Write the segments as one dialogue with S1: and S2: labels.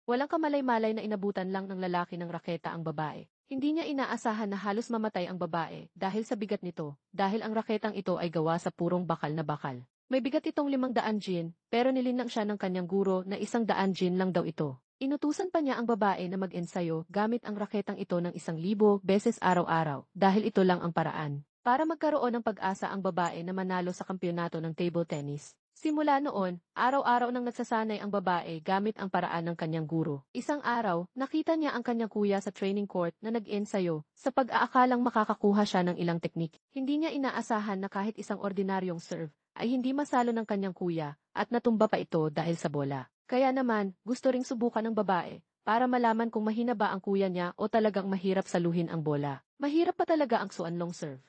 S1: Walang kamalay-malay na inabutan lang ng lalaki ng raketa ang babae. Hindi niya inaasahan na halos mamatay ang babae dahil sa bigat nito, dahil ang raketang ito ay gawa sa purong bakal na bakal. May bigat itong 500 gin, pero nilinlang siya ng kanyang guro na 100 gin lang daw ito. Inutusan pa niya ang babae na mag-ensayo gamit ang raketang ito ng 1,000 beses araw-araw dahil ito lang ang paraan para magkaroon ng pag-asa ang babae na manalo sa kampyonato ng table tennis. Simula noon, araw-araw nang nagsasanay ang babae gamit ang paraan ng kanyang guro. Isang araw, nakita niya ang kanyang kuya sa training court na nag-ensayo sa pag-aakalang makakakuha siya ng ilang teknik. Hindi niya inaasahan na kahit isang ordinaryong serve ay hindi masalo ng kanyang kuya at natumba pa ito dahil sa bola. Kaya naman, gusto ring subukan ng babae para malaman kung mahina ba ang kuya niya o talagang mahirap saluhin ang bola. Mahirap pa talaga ang suanlong serve.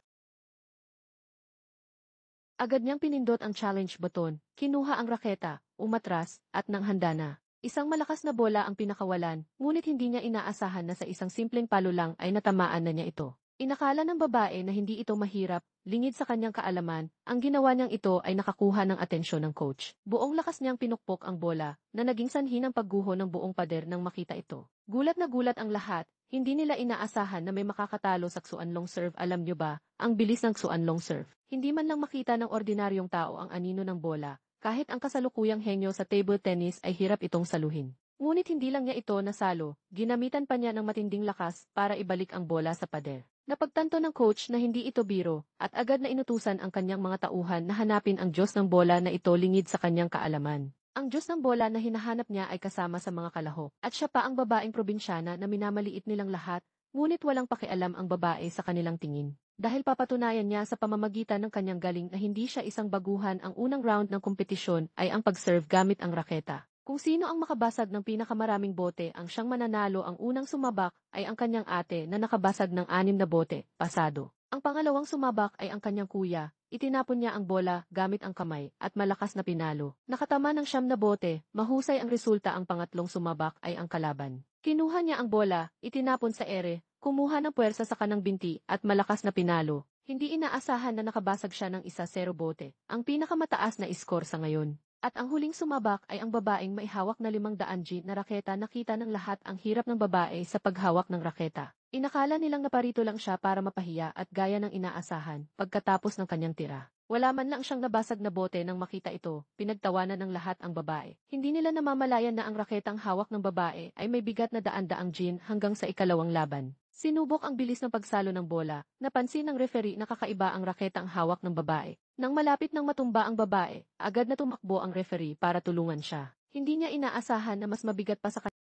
S1: Agad niyang pinindot ang challenge button, kinuha ang raketa, umatras, at nang handa na. Isang malakas na bola ang pinakawalan, ngunit hindi niya inaasahan na sa isang simpleng palo lang ay natamaan na niya ito. Inakala ng babae na hindi ito mahirap, lingid sa kanyang kaalaman, ang ginawa niyang ito ay nakakuha ng atensyon ng coach. Buong lakas niyang pinukpok ang bola, na naging sanhi ng pagguho ng buong pader nang makita ito. Gulat na gulat ang lahat, hindi nila inaasahan na may makakatalo sa Xuan Long serve. Alam niyo ba, ang bilis ng Xuan Long serve. Hindi man lang makita ng ordinaryong tao ang anino ng bola, kahit ang kasalukuyang henyo sa table tennis ay hirap itong saluhin. Ngunit hindi lang niya ito nasalo, ginamitan pa niya ng matinding lakas para ibalik ang bola sa pader. Napagtanto ng coach na hindi ito biro, at agad na inutusan ang kanyang mga tauhan na hanapin ang Diyos ng bola na ito lingid sa kanyang kaalaman. Ang Diyos ng bola na hinahanap niya ay kasama sa mga kalahok, at siya pa ang babaeng probinsyana na minamaliit nilang lahat, ngunit walang pakialam ang babae sa kanilang tingin. Dahil papatunayan niya sa pamamagitan ng kanyang galing na hindi siya isang baguhan, ang unang round ng kompetisyon ay ang pag-serve gamit ang raketa. Kung sino ang makabasag ng pinakamaraming bote ang siyang mananalo. Ang unang sumabak ay ang kanyang ate na nakabasag ng 6 na bote, pasado. Ang pangalawang sumabak ay ang kanyang kuya, itinapon niya ang bola gamit ang kamay at malakas na pinalo. Nakatama ng 9 na bote, mahusay ang resulta. Ang pangatlong sumabak ay ang kalaban. Kinuha niya ang bola, itinapon sa ere, kumuha ng puwersa sa kanang binti at malakas na pinalo. Hindi inaasahan na nakabasag siya ng 1-0 bote, ang pinakamataas na iskor sa ngayon. At ang huling sumabak ay ang babaeng may hawak na 500 G na raketa. Nakita ng lahat ang hirap ng babae sa paghawak ng raketa. Inakala nilang naparito lang siya para mapahiya at gaya ng inaasahan pagkatapos ng kanyang tira. Wala man lang siyang nabasag na bote. Nang makita ito, pinagtawanan ng lahat ang babae. Hindi nila namamalayan na ang raketang hawak ng babae ay may bigat na daan-daang gin hanggang sa ikalawang laban. Sinubok ang bilis ng pagsalo ng bola, napansin ng referee na kakaiba ang raketang hawak ng babae. Nang malapit nang matumba ang babae, agad na tumakbo ang referee para tulungan siya. Hindi niya inaasahan na mas mabigat pa sa